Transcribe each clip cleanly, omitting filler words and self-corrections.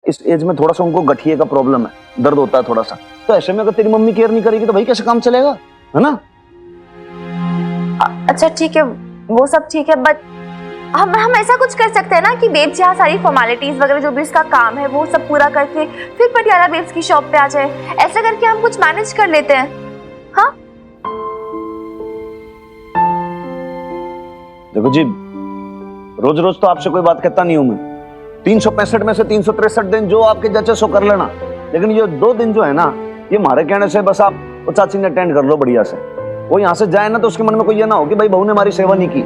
इस एज में थोड़ा सा उनको गठिए का प्रॉब्लम है, दर्द होता है थोड़ा सा। तो ऐसे में अगर तेरी मम्मी केयर नहीं करेगी तो भाई कैसे काम चलेगा, है ना? अच्छा ठीक है, वो सब ठीक है, बट हम ऐसा कुछ कर सकते हैं ना कि बेब्स यहाँ सारी फॉर्मेलिटीज वगैरह जो भी उसका काम है वो सब पूरा करके फिर पटियाला बेब्स की शॉप पे आ जाए। ऐसा करके हम कुछ मैनेज कर लेते हैं। हाँ देखो जी, रोज रोज तो आपसे कोई बात कहता नहीं हूं मैं। 365 में से 363 दिन जो आपके जचे सो कर लेना, लेकिन ये 2 दिन जो है ना, ये हमारे कहने से बस आप वो चाची ने अटेंड कर लो बढ़िया से। वो यहाँ से जाए ना तो उसके मन में कोई ये ना हो कि भाई बहू ने हमारी सेवा नहीं की।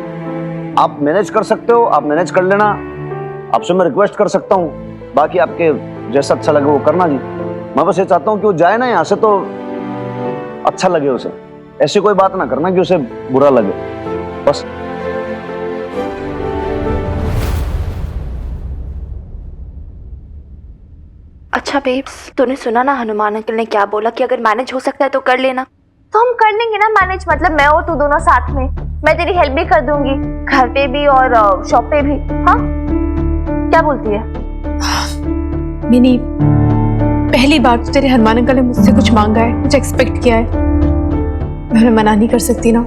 आप मैनेज कर सकते हो, आप मैनेज कर लेना, आपसे मैं रिक्वेस्ट कर सकता हूँ, बाकी आपके जैसा अच्छा लगे वो करना जी। मैं बस ये चाहता हूँ कि वो जाए ना यहाँ से तो अच्छा लगे उसे, ऐसी कोई बात ना करना कि उसे बुरा लगे, बस। अच्छा बेब्स, तूने सुना ना हनुमान अंकल ने क्या बोला कि अगर मैनेज हो सकता है तो कर लेना। तो हम कर लेंगे ना मैनेज, मतलब मैं और तू दोनों साथ में। मैं तेरी हेल्प भी कर दूंगी, घर पे भी और शॉप पे भी। हाँ क्या बोलती है? मिनी, पहली बार तो तेरे हनुमान अंकल ने मुझसे कुछ मांगा है, कुछ एक्सपेक्ट किया है, मैं उन्हें मना नहीं कर सकती ना।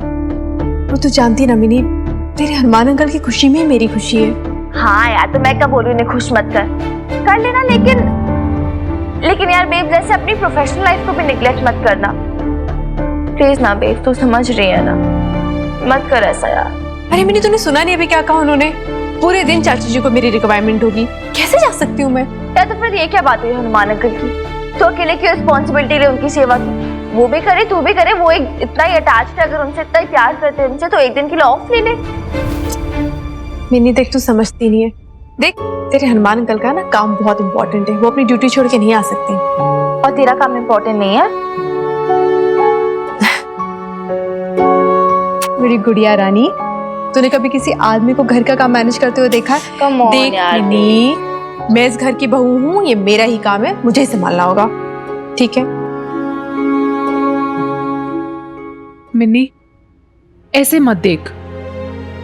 वो तो जानती ना मिनी, तेरे हनुमान अंकल की खुशी में ही मेरी खुशी है। हाँ यार, तो मैं क्या बोल रही हूँ, खुश मत कर लेना, लेकिन यार बेब जैसे अपनी प्रोफेशनल लाइफ को भी निगलेक्ट मत करना प्लीज ना बेब, तू समझ रही है ना, मत कर ऐसा यार। अरे मिनी, तूने सुना नहीं अभी क्या कहा उन्होंने? पूरे दिन चाची जी को मेरी रिक्वायरमेंट होगी, कैसे जा सकती हूँ मैं? यार तो फिर ये क्या बात हुई हनुमान अंकल की? तो अकेले की रिस्पॉन्सिबिलिटी ले उनकी सेवा की, वो भी करे तू भी करे। वो एक इतना ही अटैच्ड है, अगर उनसे इतना ही प्यार करते हैं उनसे, तो एक दिन के लिए ऑफ ले ले। मिनी देख, तू समझती नहीं है। देख, तेरे हनुमान अंकल का ना काम बहुत इंपॉर्टेंट है, वो अपनी ड्यूटी छोड़ के नहीं आ सकते। और तेरा काम इम्पोर्टेंट नहीं है? मेरी गुड़िया रानी, तूने कभी किसी आदमी को घर का काम मैनेज करते हुए देखा? देख मिनी, मैं इस घर की बहू हूँ, ये मेरा ही काम है, मुझे ही संभालना होगा, ठीक है? मिन्नी, ऐसे मत देख,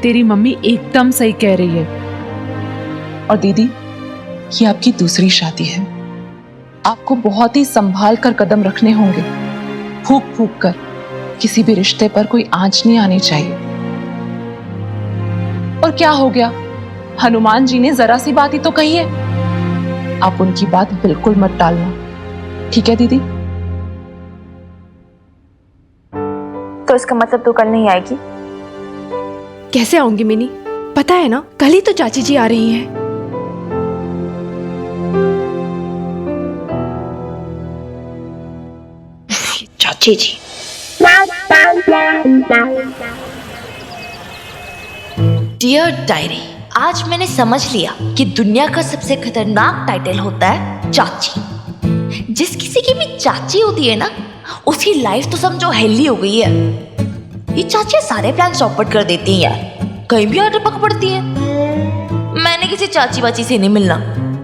तेरी मम्मी एकदम सही कह रही है। और दीदी, ये आपकी दूसरी शादी है, आपको बहुत ही संभाल कर कदम रखने होंगे। फूक फूक कर किसी भी रिश्ते पर कोई आंच नहीं आनी चाहिए। और क्या हो गया, हनुमान जी ने जरा सी बात ही तो कही है, आप उनकी बात बिल्कुल मत टालना, ठीक है दीदी? तो इसका मतलब तू कल नहीं आएगी? कैसे आऊंगी मिनी, पता है ना कल ही तो चाची जी आ रही हैं। चाची जी। डियर डायरी, आज मैंने समझ लिया कि दुनिया का सबसे खतरनाक टाइटल होता है चाची। जिस किसी की भी चाची होती है ना, उसकी लाइफ तो समझो हेल्दी हो गई है। ये चाचियां सारे प्लान चौपट कर देती हैं यार, कहीं भी आर्डर पक पड़ती है। मैंने किसी चाची वाची से नहीं मिलना,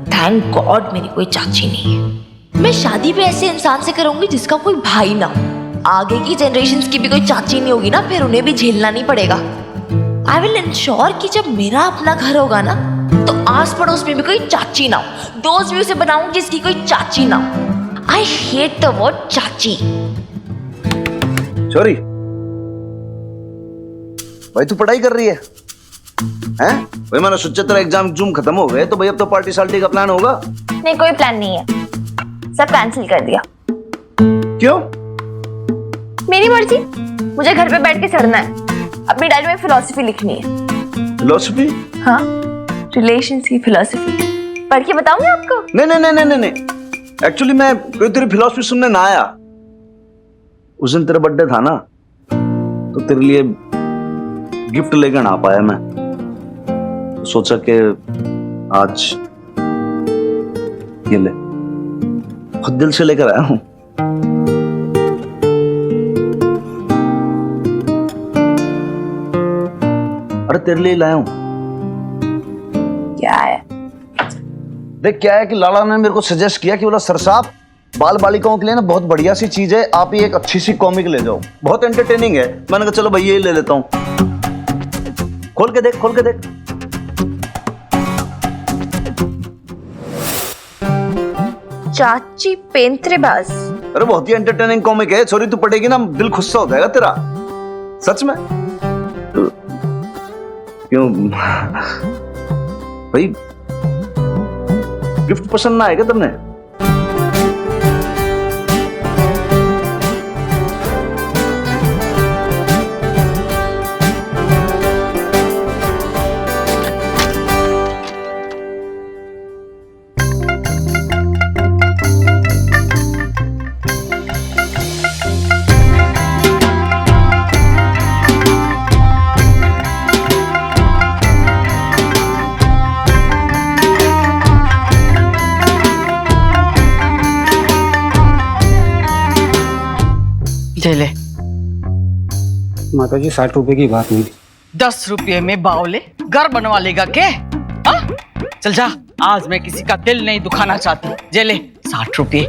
थैंक गॉड मेरी कोई चाची नहीं है। मैं शादी भी ऐसे इंसान से करूंगी जिसका कोई भाई ना हो। आगे की जनरेशन्स की भी कोई चाची नहीं होगी ना, फिर उन्हें भी झेलना नहीं पड़ेगा। आई विल इंश्योर कि जब मेरा अपना घर होगा ना, तो आस पड़ोस में भी कोई चाची ना हो। दोस्त भी उसे बनाऊंगी जिसकी कोई चाची ना हो। आई हेट द वर्ड चाची। छोरी, भाई तू पढ़ाई कर रही है? हैं? भाई मैंने सोचा तेरा एग्जाम जूम खत्म हो गए तो भाई अब तो पार्टी साल्टी का प्लान होगा। नहीं, कोई प्लान नहीं है, सब कैंसिल कर दिया। क्यों? मेरी मर्जी, मुझे घर पे बैठ के सड़ना है। अपनी डायरी में फिलॉसफी लिखनी है। फिलॉसफी? हाँ, रिलेशंस की फिलॉसफी पढ़ के बताऊंगी आपको। नहीं नहीं नहीं नहीं नहीं, एक्चुअली मैं कोई तेरी फिलॉसफी सुनने ना आया। उस दिन तेरा बर्थडे था ना, तो तेरे लिए गिफ्ट लेकर ना पाया मैं, तो सोचा कि आज ये ले, खुद दिल से लेकर आया हूं। अरे तेरे लिए लाया हूं। क्या है? देख क्या है कि लाला ने मेरे को सजेस्ट किया कि बोला सरसाप बाल बालिकाओं के लिए ना बहुत बढ़िया सी चीज है, आप ये एक अच्छी सी कॉमिक ले जाओ, बहुत एंटरटेनिंग है। मैंने कहा चलो भैया ये ले लेता हूं। खोल के देख, खोल के देख। चाची पेंतरेबाज। अरे बहुत ही एंटरटेनिंग कॉमिक है, छोरी तू पढ़ेगी ना दिल खुश सा हो जाएगा तेरा, सच में। क्यों भाई, गिफ्ट पसंद ना आएगा तुमने? ले ले। माता जी 60 रुपए की बात नहीं थी। 10 रुपये में बावले घर बनवा लेगा के? हाँ? चल जा, आज मैं किसी का दिल नहीं दुखाना चाहती। जे ले 60 रुपये।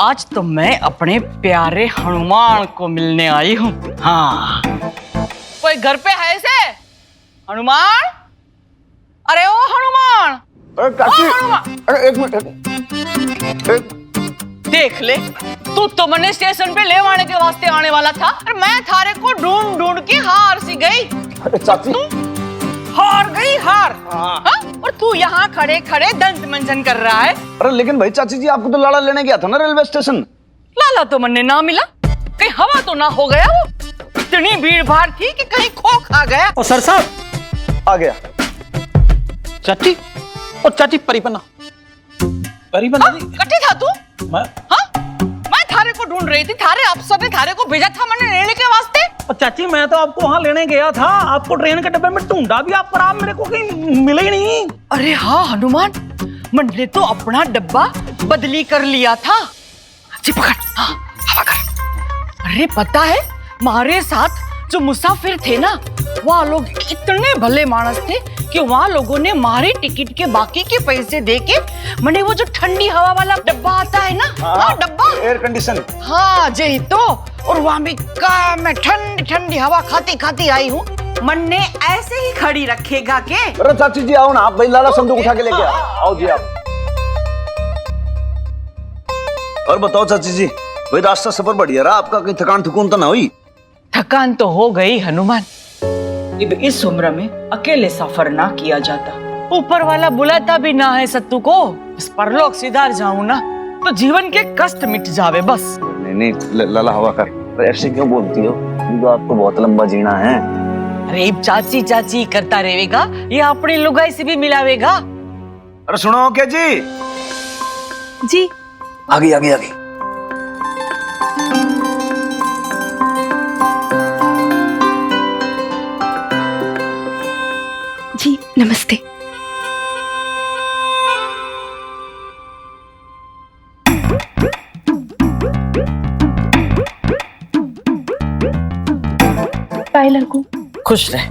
आज तो मैं अपने प्यारे हनुमान को मिलने आई हूँ। हाँ, कोई घर पे है से? हनुमान, अरे ओ हनुमान, अरे चाची, हनुमान, अरे एक मिनट, देख ले, तू तो मैंने स्टेशन पे ले आने के वास्ते आने वाला था और मैं थारे को ढूंढ ढूंढ के हार सी गई। अरे चाची, हार गई हार। हाँ? और तू यहाँ खड़े खड़े दंत मंजन कर रहा है। अरे लेकिन भाई चाची जी, आपको तो लाड़ा लेने गया था ना रेलवे स्टेशन। लाला तो मन्ने ना मिला, कहीं हवा तो ना हो गया वो? इतनी भीड़ भाड़ थी कि कहीं खो खा गया। और सर साहब आ गया। चाची, और चाची परिपना कटे था तू? मैं थारे को ढूंढ रही थी, थारे अफसर ने थारे को भेजा था मैंने लेने के वास्ते। और चाची मैं तो आपको वहाँ लेने गया था, आपको ट्रेन के डब्बे में ढूंढा भी आप, पर आप मेरे को कहीं मिले ही नहीं। अरे हाँ हनुमान, मैंने तो अपना डब्बा बदली कर लिया था। जी पकड़, हाँ हवा कर। अरे पता है, हमारे साथ जो मुसाफिर थे ना, वहाँ लोग इतने भले मानस थे कि वहाँ लोगों ने हमारी टिकट के बाकी के पैसे देके मैंने वो जो ठंडी हवा वाला डब्बा आता है ना, हाँ डब्बा, एयर कंडीशन, हाँ जी तो, और वहाँ भी का मैं ठंडी ठंडी हवा खाती खाती आई हूँ। मन ने ऐसे ही खड़ी रखेगा के? अरे चाची जी आओ ना आप, भाई लाला संदूक उठा के लेके आओ जी आप। और बताओ चाची जी, भाई रास्ता सफर बढ़िया रहा आपका, कहीं थकान थकून तो ना हुई? थकान तो हो गई हनुमान, अब इस उम्र में अकेले सफर ना किया जाता। ऊपर वाला बुलाता भी ना है सत्तू को, इस परलोक सिधार जाऊं ना तो जीवन के कष्ट मिट जावे बस। नहीं नहीं लाला हवा कर, ऐसे क्यों बोलती हो? तो आपको बहुत लंबा जीना है। अरे चाची चाची करता रहेगा, ये अपनी लुगाई से भी मिलावेगा। अरे सुनो क्या जी, जी आगे आगे आगे। जी नमस्ते। पाए लगू। खुश रह,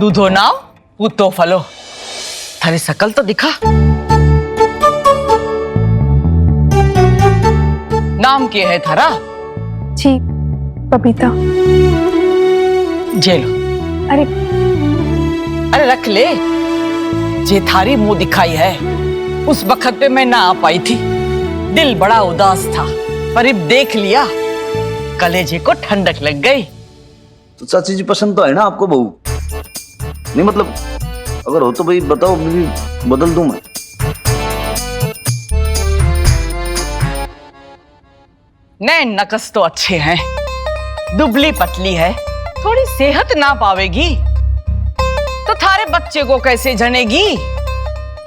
दूधो नाव पूतो फलो। थारी शकल तो दिखा, नाम क्या है थारा? जी बबीता। जेलो। अरे रख ले, जे थारी मुंह दिखाई है उस वक्त पे मैं ना आ पाई थी, दिल बड़ा उदास था, पर अब देख लिया कलेजे को ठंडक लग गई। तो चाची जी पसंद तो है ना आपको बहू? नहीं मतलब अगर हो तो भाई बताओ, बदल दूं मैं। नए नकस तो अच्छे हैं, दुबली पतली है, थोड़ी सेहत ना पावेगी तो थारे बच्चे को कैसे जनेगी?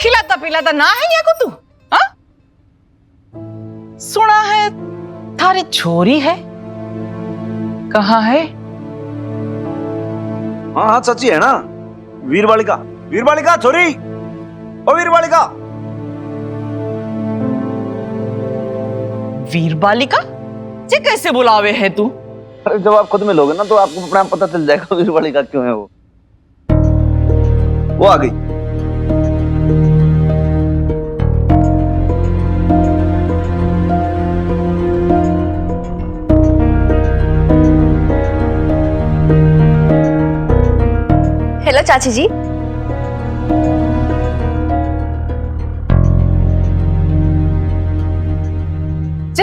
खिलाता पिलाता ना है या को तू? हाँ? सुना है थारे छोरी है, कहाँ है? हाँ हाँ चाची है ना, वीरबालिका। वीरबालिका छोरी, ओ वीरबालिका। वीरबालिका ये कैसे बुलावे है तू? अरे जब आप खुद मिलोगे ना तो आपको अपने आप पता चल जाएगा वीरबालिका क्यों है वो आ गई। हेलो चाची जी।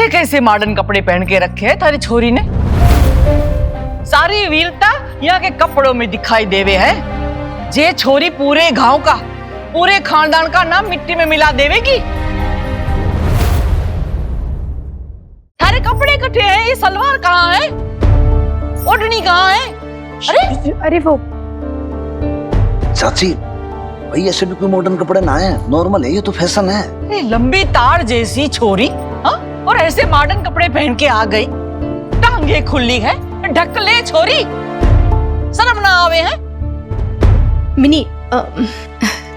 कैसे कैसे मॉडर्न कपड़े पहन के रखे हैं थारी छोरी ने। सारी वीरता यहाँ के कपड़ों में दिखाई देवे है। जे छोरी पूरे गांव का, पूरे खानदान का नाम मिट्टी में मिला देवेगी। थारे कपड़े कटे हैं, ये सलवार कहाँ है, ओढ़नी कहाँ है? अरे वो चाची भाई ऐसे भी कोई मॉडर्न कपड़े ना है, नॉर्मल है, ये तो फैशन है। ये लंबी तार जैसी छोरी, हाँ, और ऐसे मॉडर्न कपड़े पहन के आ गई, टांगे खुली है, ढक ले छोरी, शर्म ना आवे है? मिनी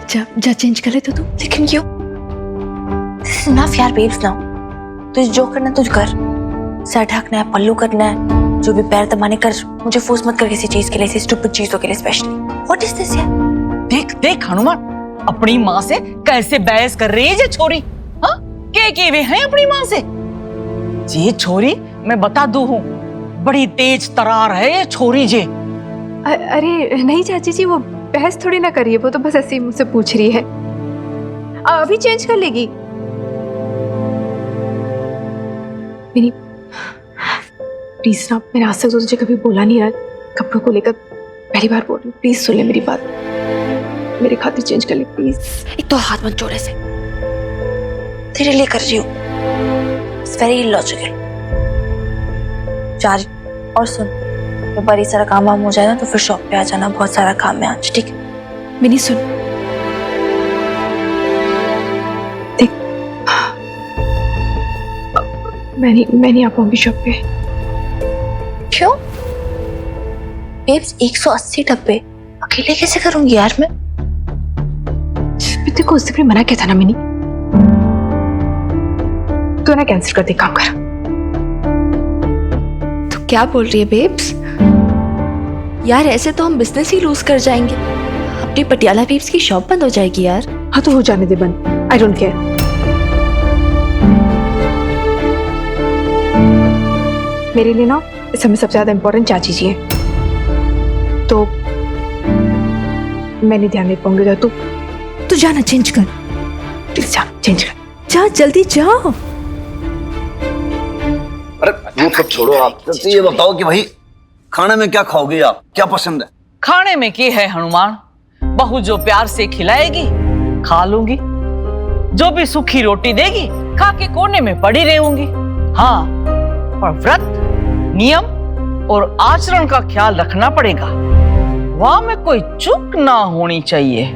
जा चेंज कर ले तो तू। लेकिन क्यों? This is enough यार बेब्स नाउ। तुझे जो करना तुझ कर, सर ढकना है, पल्लू करना है, जो भी पैर दबाने कर। मुझे फोर्स मत कर किसी चीज के लिए, इसी स्टूपिड चीजों के लिए स्पेशली। व्हाट इज दिस यार? देख देख हनुमान, अपनी माँ से कैसे बहस कर रही है ये छोरी, हाँ? के वे हैं अपनी माँ से? ये छोरी मैं बता दूं हूँ, बड़ी तेज तरार है ये छोरी जे। अरे नहीं चाची जी, वो बहस थोड़ी ना करिए, वो तो बस ऐसे ही मुझसे पूछ रही है। अभी चेंज कर लेगी। मिनी प्लीज ना, मैंने आज तक तो तुझे कभी बोला नहीं यार कपड़ों को लेकर, पहली बार बोल रही हूँ, प्लीज सुन ले मेरी बात, मेरे खातिर चेंज कर ले प्लीज। एक तो हाथ मत जोड़े से, तेरे लिए कर रही हूँ। It's very illogical. जा रही हूँ। और सुन, जब बड़ी सारा काम वाम हो जाए ना तो फिर शॉप पे आ जाना, बहुत सारा काम है आज, ठीक है? मिनी सुन, देख मैं नहीं आ पाऊंगी शॉप पे। क्यों? बेब्स 180 डब्बे अकेले कैसे करूंगी यार मैं? तेरे को उससे भी मना किया था ना मिनी, तो ना कैंसिल कर दे, काम कर। तो क्या बोल रही है बेब्स? यार ऐसे तो हम बिजनेस ही लूज कर जाएंगे, अपनी पटियाला बेब्स की शॉप बंद हो जाएगी यार। हाँ तो हो जाने दे बंद, आई डोंट केयर। मेरे लिए ना इस समय सबसे ज्यादा इम्पोर्टेंट चाची जी है, तो मैं नहीं ध्यान दे पाऊंगी। तू जाना चेंज कर, प्लीज जा चेंज कर, जा जल्दी जाओ। अरे वो सब छोड़ो आप, तो ये बताओ कि भाई खाने में क्या खाओगे आप, क्या पसंद है? खाने में क्या है हनुमान, बहू जो प्यार से खिलाएगी खा लूंगी, जो भी सूखी रोटी देगी खा के कोने में पड़ी रहूंगी। हाँ, और व्रत, नियम और आचरण का ख्याल रखना पड़ेगा, वहां में कोई चूक ना होनी चाहिए।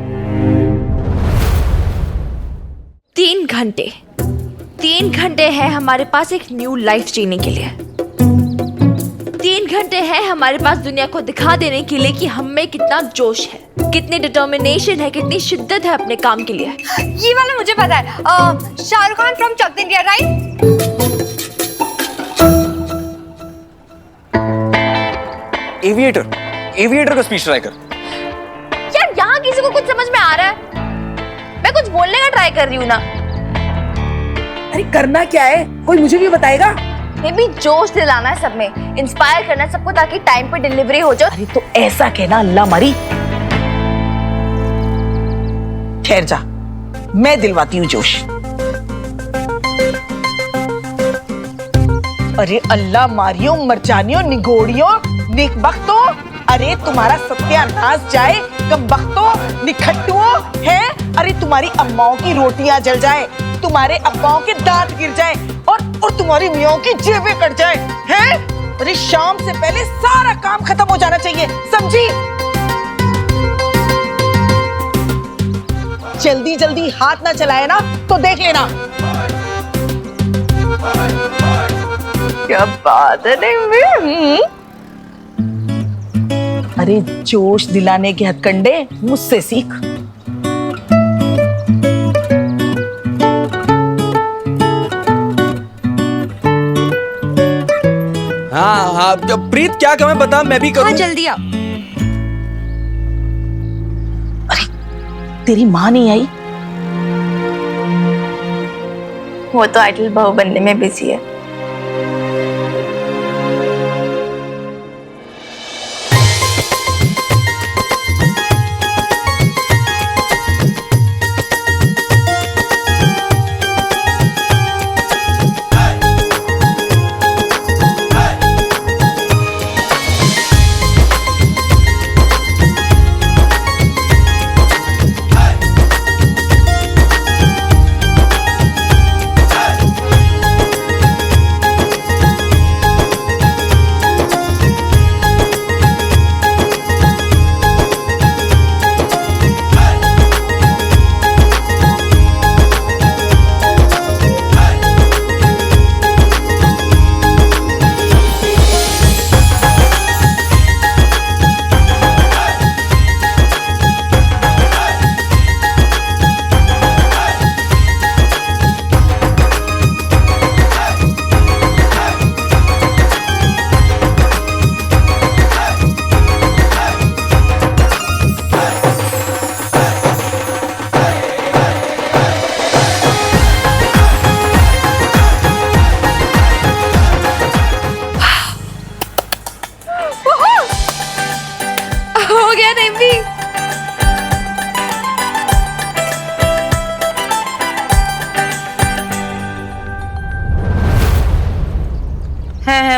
3 घंटे है हमारे पास एक न्यू लाइफ जीने के लिए। 3 घंटे हैं हमारे पास दुनिया को दिखा देने के लिए कि हम में कितना जोश है, कितनी डिटर्मिनेशन है, कितनी शिद्दत है अपने काम के लिए। ये वाला मुझे पता है, Shahrukh Khan from Chak De India, right? Aviator का स्पीच ट्राई कर। यार यहाँ किसी को कुछ समझ में आ रहा है? मैं कुछ बोलने का ट्राई कर रही हूँ ना। अरे करना क्या है, कोई मुझे भी बताएगा? मे भी जोश दिलाना है सब में, इंस्पायर करना है सबको, ताकि टाइम पे डिलीवरी हो जाए। अरे तो ऐसा कहना अल्लाह मरी। ठहर जा, मैं दिलवाती हूँ जोश। अरे अल्लाह मारियो, मरचानियों, निगोड़ियों, निक बख्तों, अरे तुम्हारा सत्यानाश जाए, कम बख्तों, निखट्टुओं, हैं? अरे तुम्हारी अम्माओं की रोटियां जल जाए, तुम्हारे अब्बाओं के दांत गिर जाए, और तुम्हारी मियाओं की जेबें कट जाए, हैं? अरे शाम से पहले सारा काम खत्म हो जाना चाहिए, समझी? जल्दी जल्दी हाथ ना चलाए ना तो देख लेना। क्या बात है नहीं? अरे जोश दिलाने के हथकंडे मुझसे सीख। हाँ प्रीत क्या कम है बता, मैं भी करूं। हाँ जल्दी आ। अरे तेरी माँ नहीं आई? वो तो आइडल बहू बनने में बिजी है।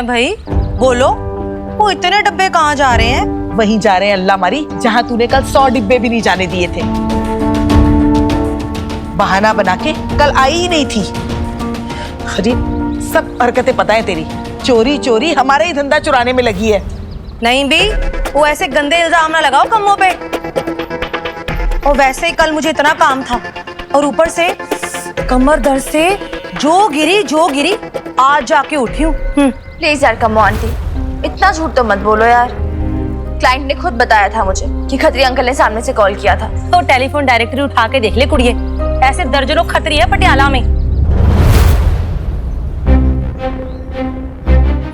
हैं भाई? बोलो, वो इतने डब्बे कहाँ जा रहे हैं? वहीं जा रहे हैं अल्लाह मारी, जहां तूने कल 100 डिब्बे भी नहीं जाने दिए थे। बहाना बना के कल आई ही नहीं थी। अरे सब हरकतें पता है तेरी, चोरी चोरी हमारे ही धंधा चुराने में लगी है। नहीं भी, वो ऐसे गंदे इल्जाम ना लगाओ कम्मों पे। और वैसे ही कल मुझे इतना काम था, और ऊपर से कमर दर्द से जो गिरी आज जाके उठी हूँ। प्लीज यार कम आंटी, इतना झूठ तो मत बोलो यार। क्लाइंट ने खुद बताया था मुझे कि खत्री अंकल ने सामने से कॉल किया था। तो टेलीफोन डायरेक्टरी उठा के देख ले कुड़िए, ऐसे दर्जनों खतरी है पटियाला में।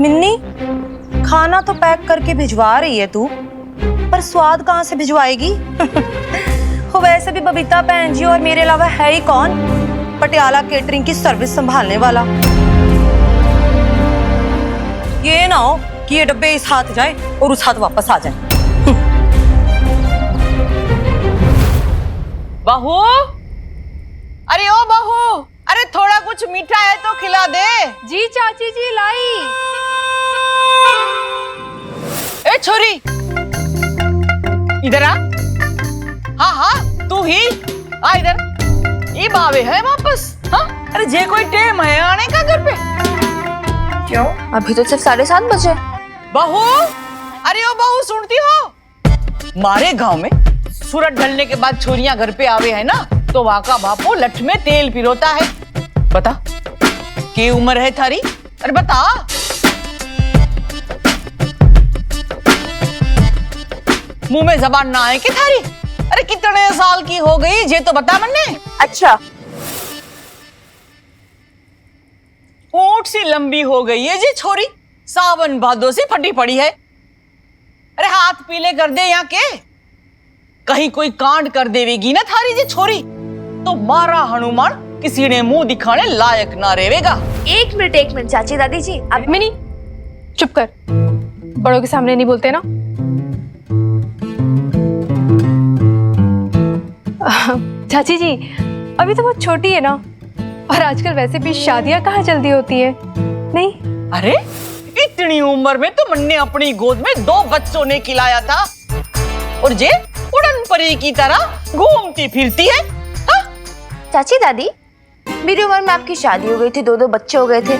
मिन्नी, खाना तो पैक करके भिजवा रही है तू, पर स्वाद कहाँ से भिजवाएगी? वो वैसे भी बबीता बहन जी और मेरे अलावा है ही कौन पटियाला केटरिंग की सर्विस संभालने वाला। ये ना हो कि ये डब्बे इस हाथ जाए और उस हाथ वापस आ जाए। बहू, अरे ओ बहू, अरे थोड़ा कुछ मीठा है तो खिला दे। जी चाची जी लाई। ए छोरी, इधर आ। हाँ हाँ तू ही आ इधर। ये बावे है वापस? हाँ, अरे जे कोई टेम है आने का घर पे? क्यों? अभी तो सिर्फ 7:30 बजे। बहू, अरे ओ बहू सुनती हो? मारे गांव में सूरज ढलने के बाद छोरियां घर पे आवे है ना, तो वहां का बापू लठ में तेल पिरोता है। बता क्या उम्र है थारी? अरे बता। मुंह में जबान ना आए कि थारी? अरे कितने साल की हो गई ये तो बता मन्ने। अच्छा, ऊंट सी लंबी हो गई है जी छोरी, सावन भादो से फटी पड़ी है। अरे हाथ पीले कर दे यहाँ के, कहीं कोई कांड कर देवेगी ना थारी जी छोरी, तो मारा हनुमान किसी ने मुंह दिखाने लायक ना रहेगा। एक मिनट चाची दादी जी, अब मिनी चुप कर, बड़ों के सामने नहीं बोलते ना। चाची जी अभी तो बहुत छोटी है ना, और आजकल वैसे भी शादियां कहाँ जल्दी होती है। नहीं, अरे इतनी उम्र में तो मन्ने अपनी गोद में 2 बच्चों ने खिलाया था, और जे उड़न परी की तरह घूमती फिरती है। हा? चाची दादी, मेरी उम्र में आपकी शादी हो गई थी, 2 बच्चे हो गए थे।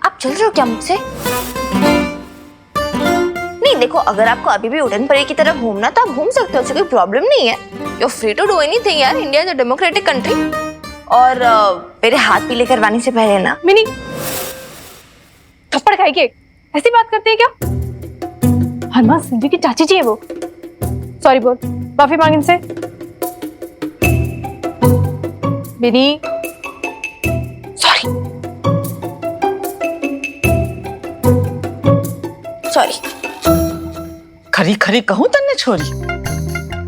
आप चल रहे हो क्या मुझसे? नहीं देखो, अगर आपको अभी भी उड़न परी की तरह घूमना तो आप घूम सकते हो, उससे कोई प्रॉब्लम नहीं है। You free to do anything यार, India is a democratic country. और मेरे हाथ पीले करवाने से पहले ना मिनी थप्पड़ खाएगी, ऐसी बात करती है क्या? हनुमान सिंह जी की चाची जी है वो। सॉरी बोल, माफी मांग इनसे। Mini sorry. खरी खरी कहूं तन्ने छोरी,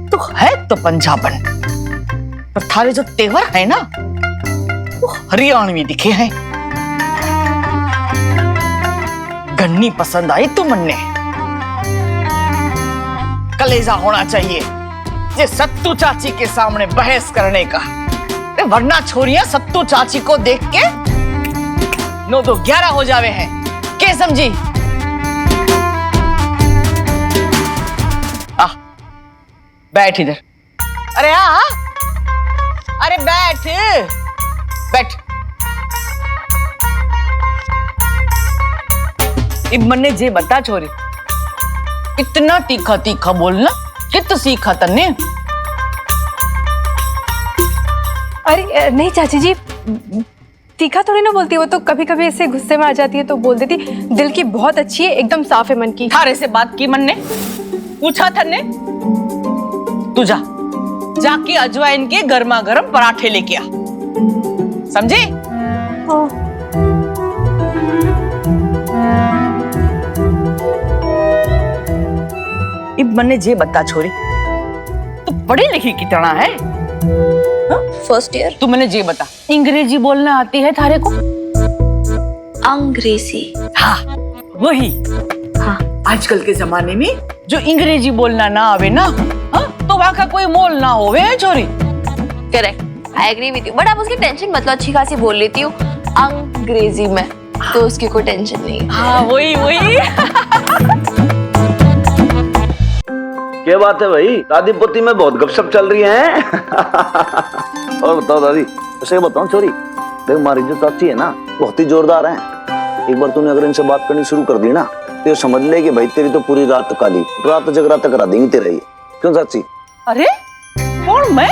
तो है तो पंजाबन, पर थारे जो तेवर है ना वो हरियाणवी दिखे हैं। गन्नी पसंद आई तू मन्ने, कलेजा होना चाहिए ये सत्तू चाची के सामने बहस करने का, वरना छोरियां सत्तू चाची को देख के 9-2-11 हो जावे हैं। क्या समझी? बैठ इधर। अरे हाँ, अरे बैठ बैठ। इब्बन ने जे बता छोरी, इतना तीखा तीखा बोलना कित सीखा तन्ने? अरे नहीं चाची जी, तीखा थोड़ी ना बोलती, वो तो कभी कभी ऐसे गुस्से में आ जाती है तो बोल देती। दिल की बहुत अच्छी है, एकदम साफ है मन की। थारे से बात की मन ने पूछा थन्ने? तू जा, जाके अजवाइन के गर्मा गर्म पराठे लेके आ, समझे? इब मन्ने जे बता छोरी, तू पढ़ी लिखी कितना है? First year. तू मैंने जे बता, अंग्रेजी बोलना आती है थारे को? अंग्रेजी? हाँ वही। हाँ। आजकल के जमाने में जो अंग्रेजी बोलना ना आवे ना, तो वहाँ का कोई मोल ना होवे है छोरी। Correct, I agree with you, but आप उसकी टेंशन मतलब अच्छी खासी बोल लेती हूँ अंग्रेजी में। तो उसकी कोई टेंशन नहीं है। हाँ वही वही। क्या बात है भाई, दादी पोती में बहुत गपशप चल रही है। और बताओ दादी, वैसे बताओ छोरी, देख हमारी जो चाची है ना बहुत ही जोरदार है। एक बार तूने अगर इनसे बात करनी शुरू कर दी ना तो ये समझ ले कि भाई तेरी तो पूरी रात काली, रात जगराता करा देंगी तेरा ये। क्यों चाची? अरे कौन मैं?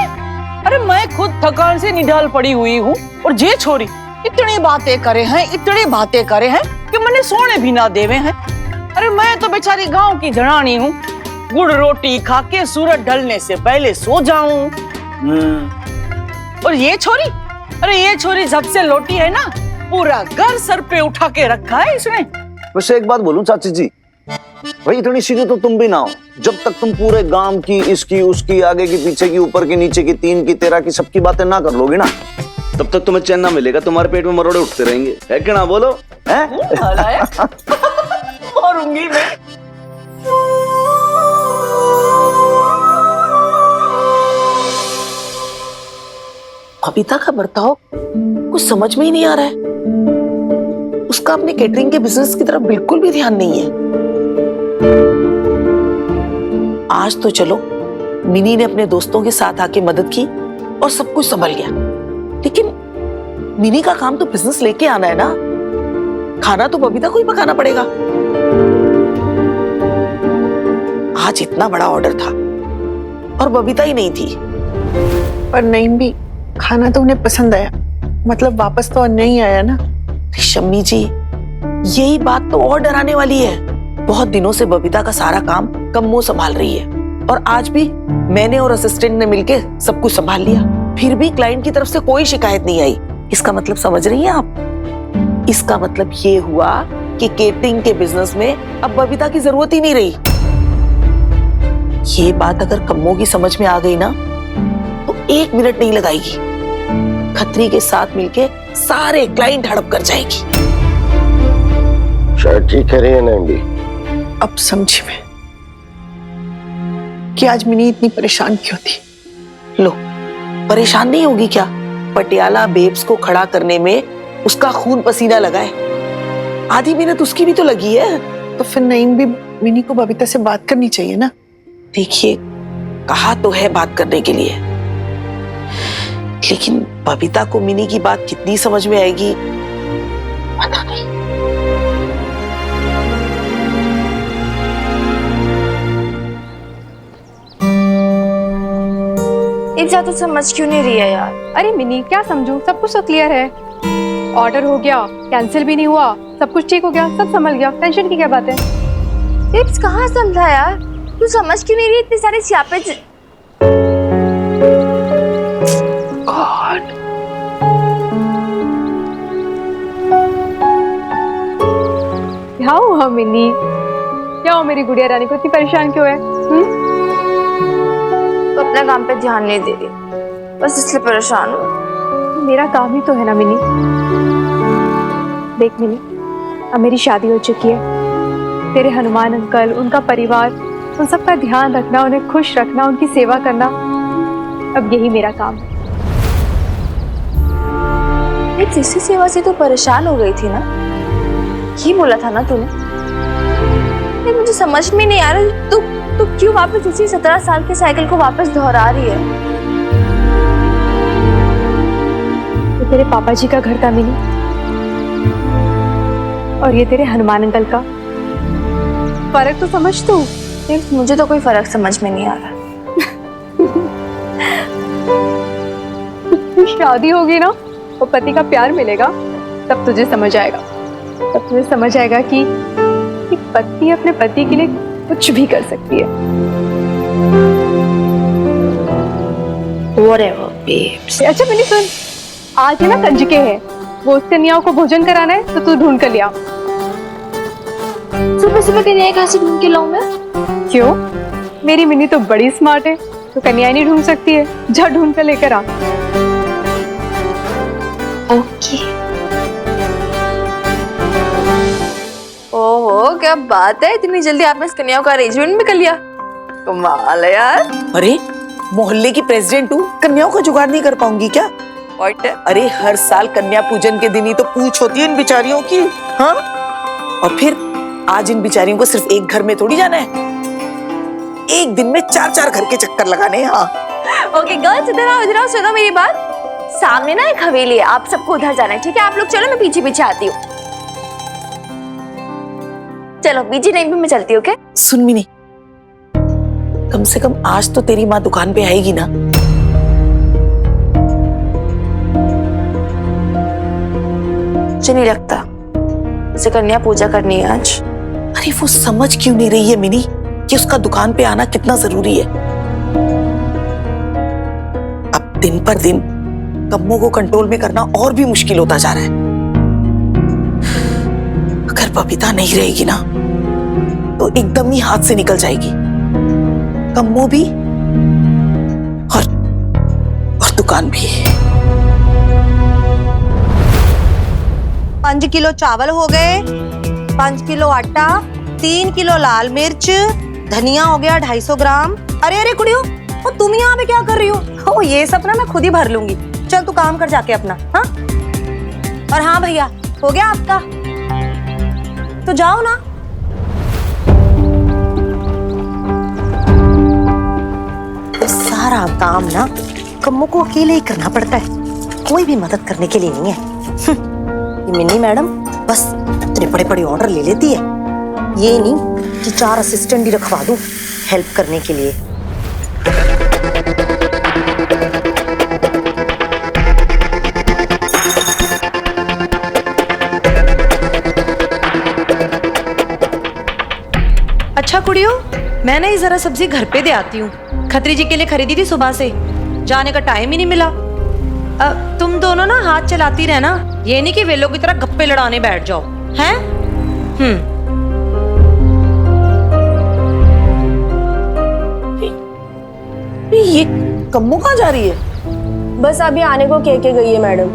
अरे मैं खुद थकान से निढाल पड़ी हुई हूँ और जे छोरी इतनी बातें करे हैं, इतनी बातें करे हैं कि मैंने सोने भी ना देवे हैं। अरे मैं तो बेचारी गांव की जनानी हूँ, गुड़ रोटी खा के सूरज ढलने से पहले सो जाऊं। और ये छोरी, अरे ये छोरी जब से लौटी है ना पूरा घर सर पे उठा के रखा है इसने। वैसे एक बात बोलूं चाची जी, भाई इतनी सीधी तो तुम भी ना हो। जब तक तुम पूरे गांव की, इसकी उसकी, आगे की पीछे की, ऊपर की नीचे की, 3 की 13 की सबकी बातें ना कर लोगी ना, तब तक तुम्हें चैन ना मिलेगा, तुम्हारे पेट में मरोड़े उठते रहेंगे। है कि ना? बोलो है? मरूंगी मैं। बबीता का बर्ताव कुछ समझ में ही नहीं आ रहा है। उसका अपने केटरिंग के बिजनेस की तरफ बिल्कुल भी ध्यान नहीं है। आज तो चलो मिनी ने अपने दोस्तों के साथ आके मदद की और सब कुछ संभल गया, लेकिन मिनी का काम तो बिजनेस लेके आना है ना। खाना तो बबीता को ही पकाना पड़ेगा। आज इतना बड़ा ऑर्डर था और बबीता ही नहीं थी। पर नईम भी खाना तो उन्हें पसंद आया, मतलब वापस तो नहीं आया ना। शम्मी जी, यही बात तो और डराने वाली है। बहुत दिनों से बबीता का सारा काम कम्मो संभाल रही है और आज भी मैंने और असिस्टेंट ने मिलके सब कुछ संभाल लिया, फिर भी क्लाइंट की तरफ से कोई शिकायत नहीं आई। इसका मतलब समझ रही हैं आप? इसका मतलब ये हुआ कि केटरिंग के बिजनेस में अब बबीता की जरूरत ही नहीं रही। ये बात अगर कम्मो की समझ में आ गई ना तो 1 मिनट नहीं लगाएगी, खत्री के साथ मिलके सारे क्लाइंट हड़प कर जाएगी। शायद ठीक कह रही है नैम भी। अब समझी मैं कि आज मिनी इतनी परेशान क्यों थी। लो, परेशान नहीं होगी क्या? पटियाला बेब्स को खड़ा करने में उसका खून पसीना लगा है, आधी मेहनत उसकी भी तो लगी है। तो फिर नईम भी मिनी को बबीता से बात करनी चाहिए ना। देखिए, कहा तो है बात करने के लिए, लेकिन बबीता को मिनी की बात कितनी समझ में आएगी पता नहीं। एक ज्यादा समझ क्यों नहीं रही है यार? अरे मिनी, क्या समझूं, सब कुछ तो क्लियर है। ऑर्डर हो गया, कैंसिल भी नहीं हुआ, सब कुछ ठीक हो गया, सब संभल गया। टेंशन की क्या बात है? टिप्स कहाँ समझा यार? तू समझ क्यों नहीं रही इतनी सारी स्यापे? गॉड, क्या हुआ मिनी? क्या हुआ मेरी गुड़िया रानी को इतनी परेशान क्यों है? तो अपने काम पे ध्यान नहीं दे रही, बस इसलिए परेशान हूँ। मेरा काम ही तो है ना मिनी। देख मिनी, अब मेरी शादी हो चुकी है। तेरे हनुमान अंकल, उनका परिवार, उन सबका ध्यान रखना, उन्हें खुश रखना, उनकी सेवा करना, अब यही मेरा काम है। इसी सेवा से तो परेशान हो गई थी ना, ये बोला था ना तूने। नहीं, मुझे समझ में नहीं आ रहा तू क्यों वापस उसी 17 साल के साइकिल को वापस दोहरा रही है? ये तेरे पापा जी का घर था मिनी, और ये तेरे हनुमान अंकल का। फर्क तो समझ तू। मुझे तो कोई फर्क समझ में नहीं आ रहा। शादी होगी ना और पति का प्यार मिलेगा, तब तुझे समझ आएगा। तब तुझे समझ आएगा कि पत्नी अपने पति के लिए कुछ भी कर सकती है। Whatever, babes. अच्छा मिनी सुन, आज है ना कंजके है, वो उस कन्याओं को भोजन कराना है, तो तू ढूंढ कर लिया। सुबह सुबह कन्याएं कहाँ से ढूंढ के लाऊं मैं? क्यों? मेरी मिनी तो बड़ी स्मार्ट है, तो कन्याएं नहीं ढूंढ सकती है? जा ढूंढ कर लेकर आ। ओके। ओहो, क्या बात है, इतनी जल्दी आपने इस कन्याओं का अरेंजमेंट भी कर लिया। कमाल है यार। अरे, मोहल्ले की प्रेसिडेंट हूँ, कन्याओं का जुगाड़ नहीं कर पाऊंगी क्या? अरे हर साल कन्या पूजन के दिन ही तो पूछ होती है इन बिचारियों की। हाँ, और फिर आज इन बिचारियों को सिर्फ एक घर में थोड़ी जाना है, एक दिन में 4-4 घर के चक्कर लगाने हैं। हाँ ओके गर्ल्स, इधर आओ, सुनो मेरी बात। सामने ना एक हवेली है, आप सबको उधर जाना है, ठीक है? आप लोग चलो, मैं पीछे पीछे आती हूँ। चलो पीछे नहीं भी मैं चलती हूँ। ओके सुन मिनी, कम से कम आज तो तेरी माँ दुकान पे आएगी ना? मुझे नहीं लगता उसे कन्या पूजा करनी है आज। अरे वो समझ क्यों नहीं रही है मिनी कि उसका दुकान पे आना कितना जरूरी है। अब दिन पर दिन कम्मो को कंट्रोल में करना और भी मुश्किल होता जा रहा है। अगर बबीता नहीं रहेगी ना तो एकदम ही हाथ से निकल जाएगी, कम्मो भी और दुकान भी। 5 किलो चावल हो गए, 5 किलो आटा, 3 किलो लाल मिर्च, धनिया हो गया 250 ग्राम। अरे अरे कुड़ियों, वो तुम यहाँ पे क्या कर रही हो? ओ ये सब ना मैं खुद ही भर लूंगी। चल तू काम कर जाके अपना। हाँ, और हाँ भैया, हो गया आपका? तो जाओ ना। तो सारा काम ना कम्मो को अकेले ही करना पड़ता है, कोई भी मदद करने के लिए नहीं है। मिनी मैडम बस इतने बड़े-बड़े ऑर्डर ले लेती है, ये नहीं कि 4 असिस्टेंट भी रखवा दूं हेल्प करने के लिए। अच्छा कुड़ियों, मैं ना ये जरा सब्जी घर पे दे आती हूँ। खत्री जी के लिए खरीदी थी, सुबह से जाने का टाइम ही नहीं मिला। तुम दोनों ना हाथ चलाती रहना, ये नहीं कि वेलों की तरह गप्पे लड़ाने बैठ जाओ, हैं? ये कम्मो कहाँ जा रही है? बस अभी आने को कह के गई है मैडम।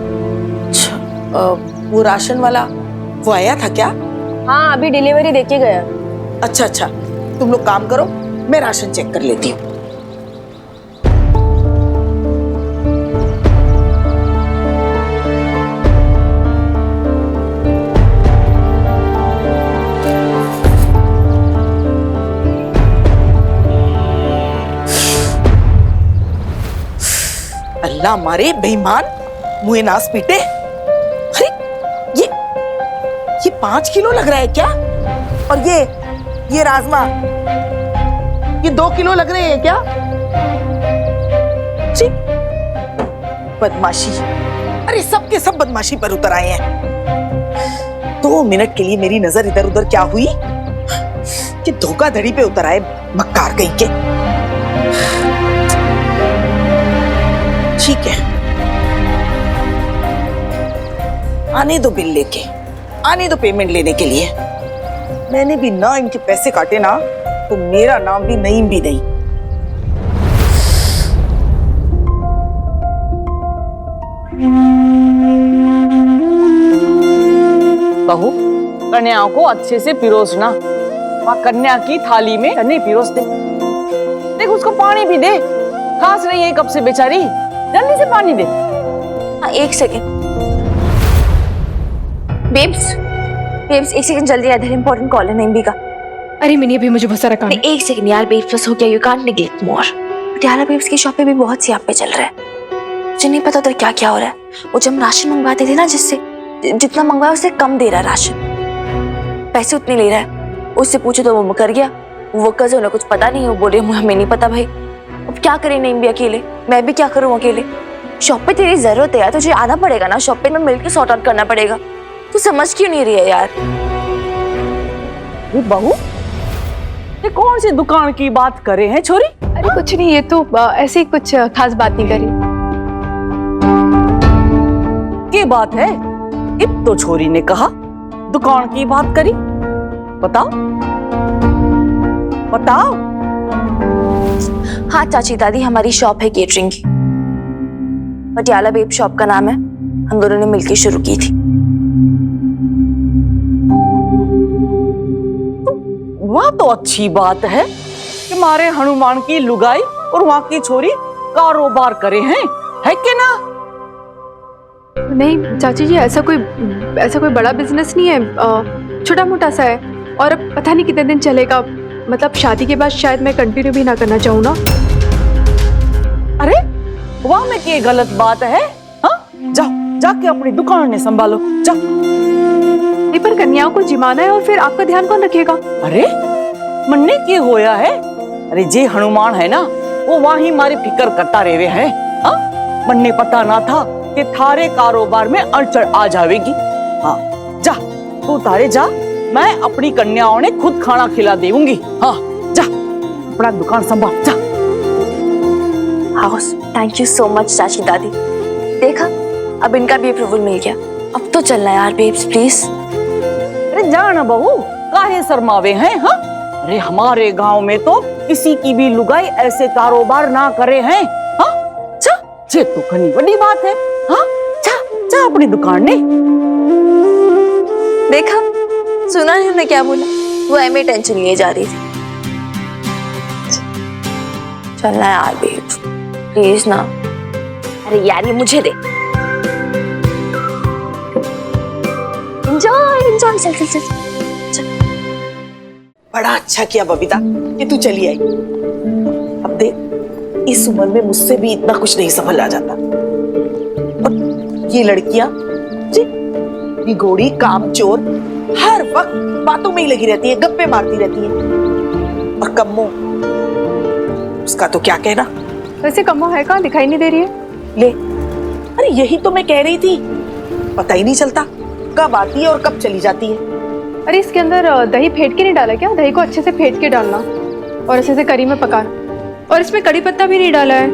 अच्छा, वो राशन वाला वो आया था क्या? हाँ, अभी डिलीवरी देके गया। अच्छा अच्छा, तुम लोग काम करो, मैं राशन चेक कर लेती हूँ। अल्लाह मारे बेईमान, मुँह नास पीटे। अरे ये 5 किलो लग रहा है क्या? और ये राजमा ये 2 किलो लग रहे हैं क्या? जी बदमाशी, अरे सबके सब बदमाशी पर उतर आए हैं। 2 मिनट के लिए मेरी नजर इधर उधर क्या हुई कि धोखाधड़ी पे उतर आए मक्कार कहीं के। ठीक है, आने दो बिल लेके, आने दो पेमेंट लेने के लिए। मैंने भी ना इनके पैसे काटे ना तो मेरा नाम भी नईम भी नहीं। बहू, कन्याओं को अच्छे से पिरोसना, वहाँ कन्या की थाली में चने पिरोस दे। देख उसको पानी भी दे, खांस रही है कब से बेचारी, जल्दी से पानी दे। हाँ, 1 सेकेंड बेब्स, एक सेकंड जल्दी, इधर इंपॉर्टेंट कॉल है नईम का। अरे मिनी, अभी मुझे बहुत सारा काम है। 1 सेकंड यार बेब्स, बस हो गया, you can't neglect more. Patiala babes की शॉप पे भी बहुत सी पे चल रहा है, मुझे नहीं पता उधर क्या क्या हो रहा है। वो जब हम राशन मंगवाते थे ना, जिससे जितना मंगवाया उससे कम दे रहा है राशन, पैसे उतने ले रहा है। उससे पूछो तो वो मुकर गया, वो कज़न उन्हें कुछ पता नहीं है, वो बोल रही हमें नहीं पता भाई। अब क्या करें नईम भी अकेले, मैं भी क्या करूँ अकेले? शॉप पे तेरी जरूरत है यार, तुझे आना पड़ेगा ना शॉप पे, मैं मिलकर सॉर्ट आउट करना पड़ेगा। तू समझ क्यों नहीं रही है यार? बहू, ये कौन सी दुकान की बात करे हैं छोरी? अरे कुछ नहीं, ये तो ऐसे ही कुछ खास बात नहीं करी। ये बात है, इत तो छोरी ने कहा दुकान की बात करी। बताओ बताओ। हाँ चाची दादी, हमारी शॉप है केटरिंग की, पटियाला बेब शॉप का नाम है, हम दोनों ने मिलकर शुरू की थी। वह तो अच्छी बात है कि हमारे हनुमान की लुगाई और वहाँ की छोरी कारोबार करे हैं, है कि ना? नहीं चाची जी, ऐसा कोई बड़ा बिजनेस नहीं है, छोटा मोटा सा है। और अब पता नहीं कितने दिन चलेगा, मतलब शादी के बाद शायद मैं कंटिन्यू भी ना करना चाहूँ ना। अरे वहां में ये गलत बात है? हाँ, जाओ जाके अपनी दुकान ने संभालो, जाओ। नहीं, पर कन्याओं को जिमाना है और फिर आपका ध्यान कौन रखेगा? अरे मन्ने के होया है? अरे जे हनुमान है ना, वो वहीं मारी फिक्र करता रहे हैं। हाँ, मन्ने पता ना था कि थारे कारोबार में अड़चन आ जाएगी। हाँ, जा तू तारे जा, मैं अपनी कन्याओं ने खुद खाना खिला देऊंगी। हाँ, जा अपना दुकान संभाल, जा। House, thank you so much चाची दादी। देखा, अब इनका भी अप्रूवल मिल गया। अब तो चलना यार बेब्स, प्लीज। अरे जाना बहू, काहे शर्मावे हैं? हाँ, अरे हमारे गांव में तो किसी की भी लुगाई ऐसे कारोबार ना करे हैं। हाँ, जा, ये तो घनी बड़ी बात है। हाँ, जा जा अपनी दुकान ने। देखा, सुना नहीं उन्होंने क्या बोला? वो एमए टेंशन लिए जा रही थी। चलना यार बेब्स, प्लीज ना। अरे यार ये मुझे दे। एंजॉय एंजॉय, चल चल चल चल। बड़ा अच्छा किया बबीता कि तू चली आई। अब देख, इस उम्र में मुझसे भी इतना कुछ नहीं संभला जाता। और ये लड़कियां जी निगोड़ी, कामचोर, हर वक्त बातों में ही लगी रहती है, गप्पे मारती रहती है। और कम्मो, उसका तो क्या कहना। वैसे कम्मो है कहाँ, दिखाई नहीं दे रही है? ले, अरे यही तो मैं कह रही थी, पता ही नहीं चलता कब आती है और कब चली जाती है। अरे इसके अंदर दही फेंट के नहीं डाला क्या? दही को अच्छे से फेंट के डालना और अच्छे से करी में पकाना। और इसमें कड़ी पत्ता भी नहीं डाला है,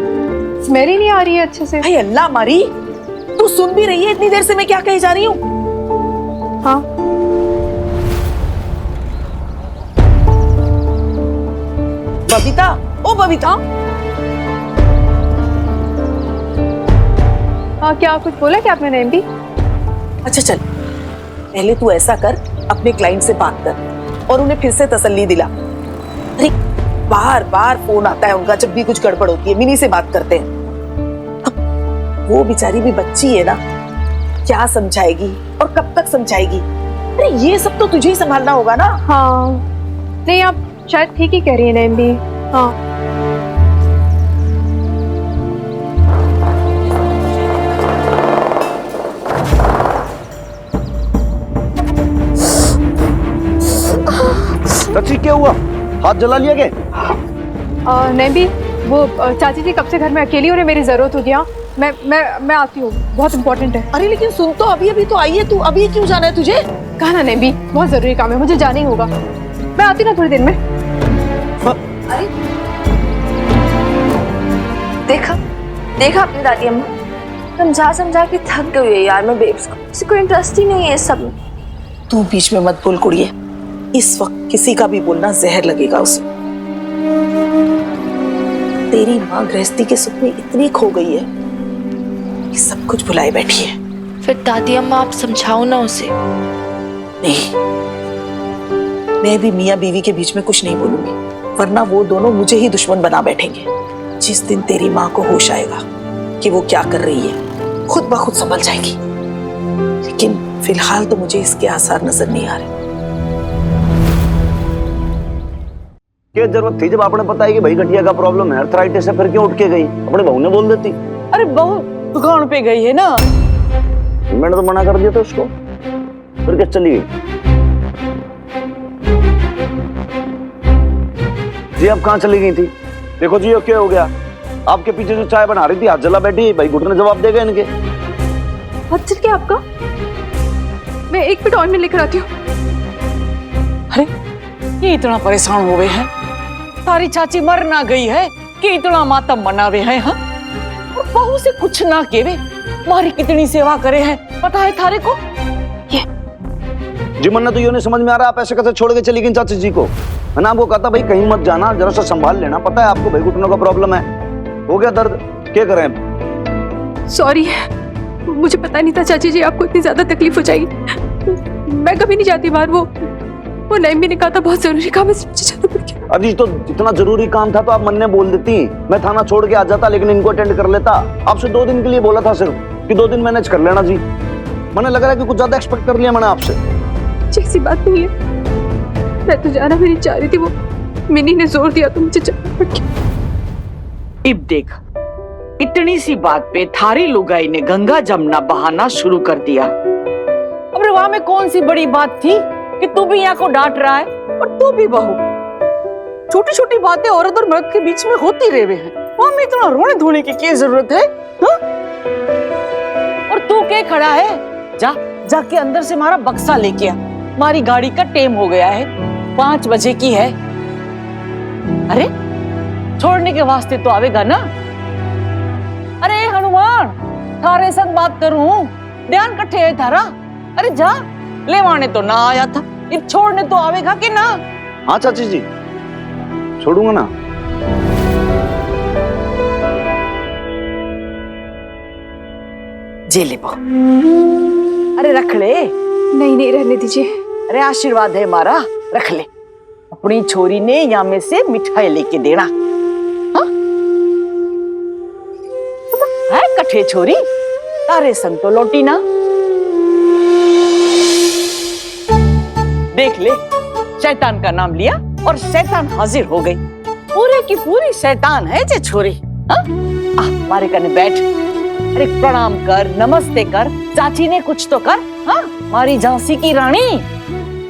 स्मेल ही नहीं आ रही है अच्छे से। भाई अल्लाह मारी, तू सुन भी रही है इतनी देर से मैं क्या कही जा रही हूँ? हाँ, बबीता, ओ बबीता। हाँ, क्या कुछ बोला क्या आपने नेम भी? अच्छा चल, पहले तू ऐसा कर, अपने क्लाइंट से बात कर और उन्हें फिर से तसल्ली दिला। अरे बार बार फोन आता है उनका जब भी कुछ गड़बड़ होती है, मिनी से बात करते हैं। अब वो बेचारी भी बच्ची है ना, क्या समझाएगी और कब तक समझाएगी? अरे ये सब तो तुझे ही संभालना होगा ना। हाँ, नहीं आप शायद ठीक ही कह रही है नेम भी। हाँ, चाची क्या हुआ, हाथ जला लिया क्या? नहीं भी, वो चाची जी कब से घर में अकेली, उन्हें मेरी जरूरत होगी। हाँ, मैं आती हूँ, बहुत इंपॉर्टेंट है। अरे लेकिन सुन तो, अभी अभी तो आई है तू, अभी क्यों जाना है तुझे? कहा ना नहीं भी, बहुत जरूरी काम है, मुझे जाना ही होगा। मैं आती ना थोड़ी देर में। अरे देखा देखा अपनी दादी अम्मा, समझा समझा के थक गई है यार मैं बेब्स को। किसी को इंटरेस्ट ही नहीं है इस सब में। तू बीच में मत बोल कुड़िए, इस वक्त किसी का भी बोलना जहर लगेगा उसे। तेरी माँ गृहस्थी के सुख में इतनी खो गई है कि सब कुछ भुलाए बैठी है। फिर दादी अम्मा आप समझाओ ना उसे। नहीं, मैं भी मियाँ बीवी के बीच में कुछ नहीं बोलूंगी, वरना वो दोनों मुझे ही दुश्मन बना बैठेंगे। जिस दिन तेरी माँ को होश आएगा कि वो क्या कर रही है, खुद ब खुद संभल जाएगी। लेकिन फिलहाल तो मुझे इसके आसार नजर नहीं आ रहे। क्या जरूरत थी जब आपने बताया कि भाई गठिया का प्रॉब्लम है, अर्थराइटिस है, फिर क्यों उठ के गई? अपने बहू ने बोल देती। अरे बहू दुकान पे गई है ना। मैंने तो मना कर दिया था उसको, फिर क्या चली गई? जी आप कहाँ चली गई थी? देखो जी ये क्या हो गया, आपके पीछे जो चाय बना रही थी हाथ जला बैठी, भाई घुटने जवाब देगा इनके। हाथ चल क्या आपका? मैं एक मिनट ऑइंटमेंट लेकर आती हूँ। अरे ये इतना परेशान हो गए हैं, तारी चाची मर ना गई है कि इतना मातम मनावे हैं। हाँ, और बहू से कुछ ना केवे, मारी कितनी सेवा करे हैं पता है थारे को? जी मन्ना तो ये नहीं समझ में आ रहा आप ऐसे कैसे छोड़ के चली गई चाची जी को। मैंने आपको कहा था भाई कहीं मत जाना, जरा सा संभाल लेना, पता है आपको भाई घुटनों का प्रॉब्लम है। हो गया दर्द, क्या करें? सॉरी, मुझे पता नहीं था चाची जी आपको इतनी ज्यादा तकलीफ हो जाएगी। मैं कभी नहीं जाती बाहर, वो नहीं भी ने कहा था बहुत जरूरी काम है, मुझे जाना पड़ गया। अजी तो इतना जरूरी काम था तो आप मन ने बोल देती, मैं थाना छोड़ के आ जाता, लेकिन इनको अटेंड कर लेता। आपसे 2 दिन के लिए बोला था सिर्फ। कि 2 दिन मैनेज कर लेना जी। मैंने लग रहा है कि कुछ ज्यादा एक्सपेक्ट कर लिया मैंने आपसे। जैसी बात नहीं है, मैं तो जाना भी नहीं चाह रही थी, वो मिनी ने जोर दिया तो मुझे जाना पड़ गया। इब देख, इतनी सी बात पे थारी लुगाई ने गंगा जमुना बहाना शुरू कर दिया। अब वहां में कौन सी बड़ी बात थी कि तू भी यहाँ को डांट रहा है और तू भी बहू। छोटी छोटी बातें औरत और मर्द के बीच में होती रहे हैं, वहां में इतना रोने धोने की क्या जरूरत है हा? और तू क्या खड़ा है? जा जाके अंदर से हमारा बक्सा लेके आ, हमारी गाड़ी का टाइम हो गया है, 5 बजे की है। अरे छोड़ने के वास्ते तो आवेगा ना? अरे हनुमान, थारे संग बात करूं, ध्यान कट्ठे है थारा। अरे जा, लेवाने तो ना आया था, ये छोड़ने तो आवेगा कि ना? हाँ चाची जी, छोड़ूंगा ना। जे ले अरे रख ले। नहीं नहीं, रहने दीजिए। अरे आशीर्वाद है हमारा, रख ले। अपनी छोरी ने यहाँ में से मिठाई लेके देना। हाँ? है कठे छोरी, तारे संग तो लौटी ना। देख ले, शैतान का नाम लिया और शैतान हाजिर हो गई। पूरे की पूरी शैतान है जे छोरी। हाँ? मारे करने बैठ, अरे प्रणाम कर, नमस्ते कर, चाची ने कुछ तो कर। हाँ? मारी झांसी की रानी,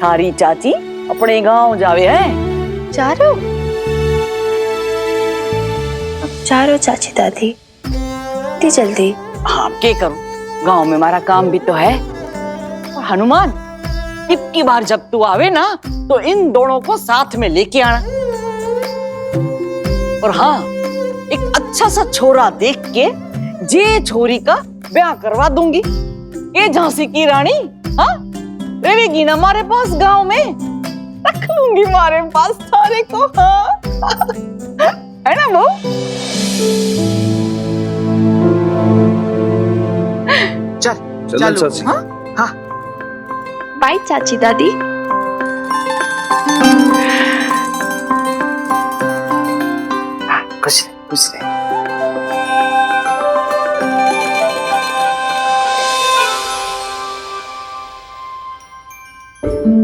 थारी चाची अपने गांव जावे है। चारो अब चारो चाची दादी इतनी जल्दी? हाँ, क्या करूं, गांव में हमारा काम भी तो है। और हनुमान, अब की बार जब तू आवे ना तो इन दोनों को साथ में लेके आना। और हाँ, एक अच्छा सा छोरा देख के जे छोरी का ब्याह करवा दूंगी। ये झांसी की रानी हाँ रहेगी ना हमारे पास गांव में, रख लूंगी हमारे पास सारे को। हाँ है ना वो? चल चाची। हाँ हाँ, बाय चाची दादी। खुश खुश रहे।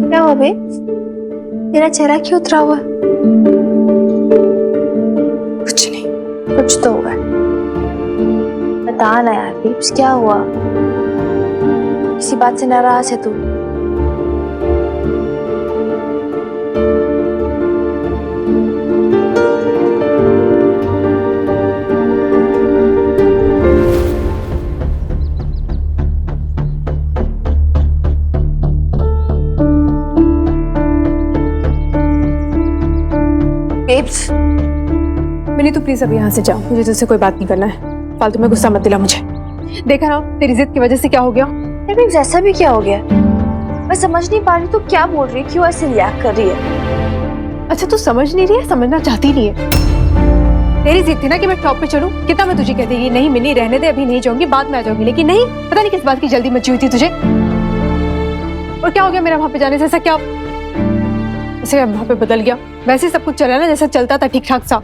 क्या हुआ बे? तेरा चेहरा क्यों उतरा हुआ? कुछ नहीं। कुछ तो हुआ। बता ना यार बीप्स, क्या हुआ? किसी बात से नाराज है तू? बेब्स, मैंने तो प्लीज अब यहाँ से जाओ, मुझे तुझसे कोई बात नहीं करना है। फालतू में गुस्सा मत दिला मुझे। देखा ना तेरी जिद की वजह से क्या हो गया। बेब्स ऐसा भी क्या हो गया? मैं समझ नहीं पा रही तू क्या बोल रही है, क्यों ऐसे रिएक्ट कर रही है? अच्छा तू समझ नहीं रही है, समझना चाहती नहीं है। तेरी जिद थी ना कि मैं टॉप पे चलूं, कितना मैं तुझे कहती नहीं मिनी रहने दे, अभी नहीं जाऊंगी, बाद में आ जाऊंगी, लेकिन नहीं, पता नहीं किस बात की जल्दी मची हुई थी तुझे। और क्या हो गया मेरा वहां पे जाने से? ऐसा क्या ऐसे वहां पे बदल गया? वैसे सब कुछ चला ना जैसा चलता था, ठीक ठाक सा।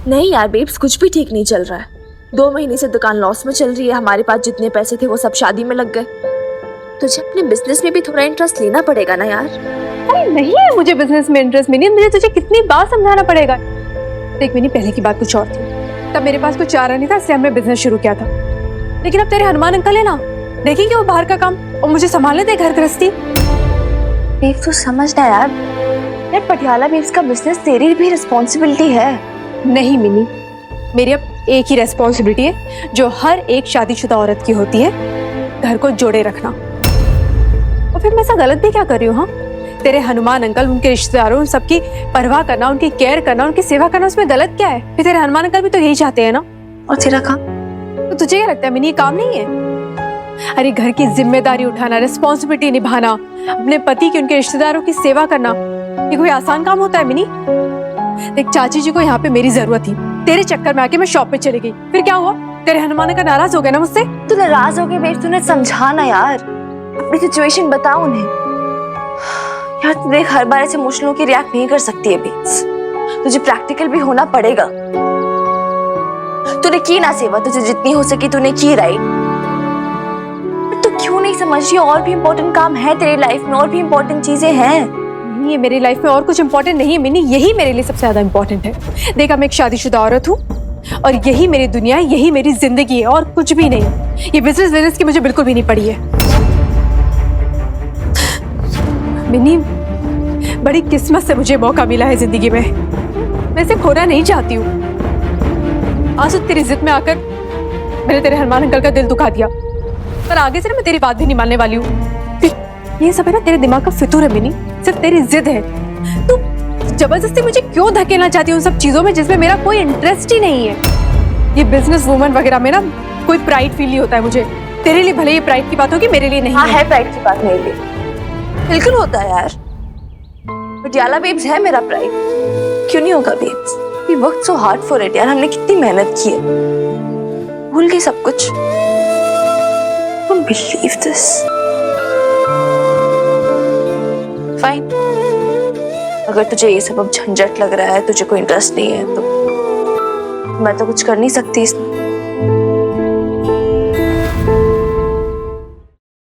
नहीं यार बेब्स, कुछ भी ठीक नहीं चल रहा है। 2 महीने से दुकान लॉस में चल रही है, हमारे पास जितने पैसे थे वो सब शादी में लग गए। तुझे अपने बिजनेस में भी थोड़ा इंटरेस्ट लेना पड़ेगा ना यार। अरे नहीं है मुझे बिजनेस में इंटरेस्ट, मिनी मुझे तुझे कितनी बार समझाना पड़ेगा। देख मिनी, पहले की बात कुछ और थी, तब मेरे पास कुछ चारा नहीं था, इसलिए हमने बिजनेस शुरू किया था। लेकिन अब तेरे हनुमान अंकल है ना, देखेंगे वो बाहर का काम और मुझे संभालने दे घर गृहस्थी। बेब्स तू समझना यार, पटियाला बेब्स का बिजनेस तेरी भी रिस्पॉन्सिबिलिटी है। नहीं मिनी, मेरी अब एक ही रेस्पॉन्सिबिलिटी है जो हर एक शादीशुदा औरत की होती है, घर को जोड़े रखना। और फिर मैं ऐसा गलत भी क्या कर रही हूँ? हाँ, तेरे हनुमान अंकल, उनके रिश्तेदारों, उन सबकी परवाह करना, उनकी केयर करना, उनकी सेवा करना, उसमें गलत क्या है? फिर तेरे हनुमान अंकल भी तो यही चाहते हैं ना। और तेरा काम? तो तुझे क्या लगता है मिनी, ये काम नहीं है? अरे घर की जिम्मेदारी उठाना, रिस्पॉन्सिबिलिटी निभाना, अपने पति की, उनके रिश्तेदारों की सेवा करना, ये कोई आसान काम होता है मिनी? देख चाची जी को यहाँ पे मेरी जरूरत थी, तेरे चक्कर में आके मैं शॉप पे चली गई, फिर क्या हुआ? तेरे हनुमान अंकल नाराज हो गए ना मुझसे। तू नाराज हो गई बेब्स, तूने समझाना यार, अपनी सिचुएशन बता उन्हें यार। तू देख हर बार ऐसे मुश्किलों की रिएक्ट नहीं कर सकती है बेब्स, तुझे प्रैक्टिकल भी होना पड़ेगा। तूने की ना सेवा, तुझे जितनी हो सकी तूने की, राइट? नहीं समझ रही, और भी इम्पोर्टेंट काम है तेरी लाइफ में, और भी इम्पोर्टेंट चीजें हैं। नहीं, ये मेरी लाइफ में और कुछ इंपॉर्टेंट नहीं है मिनी, यही मेरे लिए सबसे ज्यादा इंपॉर्टेंट है। देखा, मैं एक शादीशुदा औरत हूँ और यही मेरी दुनिया है, यही मेरी जिंदगी है और कुछ भी नहीं। ये बिजनेस की मुझे बिल्कुल भी नहीं पड़ी है। मिनी, बड़ी किस्मत से मुझे मौका मिला है जिंदगी में, मैं इसे खोना नहीं चाहती हूँ। आज तो तेरी जिद में आकर मैंने तेरे हनुमान अंकल का दिल दुखा दिया, पर आगे से ना मैं तेरी बात भी नहीं मानने वाली हूँ। ये सब है ना तेरे दिमाग का फितूर है मिनी, सिर्फ तेरी जिद है। तू जबरदस्ती मुझे क्यों धकेलना चाहती है उन सब चीजों में जिसमें मेरा कोई इंटरेस्ट ही नहीं है। ये बिजनेस वुमन वगैरह में ना कोई प्राइड फील नहीं होता है मुझे। तेरे लिए भले ये प्राइड की बात होगी, मेरे लिए नहीं। हाँ है प्राइड की बात मेरे लिए, बिल्कुल होता है यार। पटियाला बेब्स है मेरा प्राइड, क्यों नहीं होगा babes? We worked so hard for it यार, हमने कितनी मेहनत की है। भूल गई सब कुछ। Don't believe this. Fine. अगर तुझे ये सब अब झंझट लग रहा है, तुझे कोई इंटरेस्ट नहीं है, तो मैं तो कुछ कर नहीं सकती इसमें।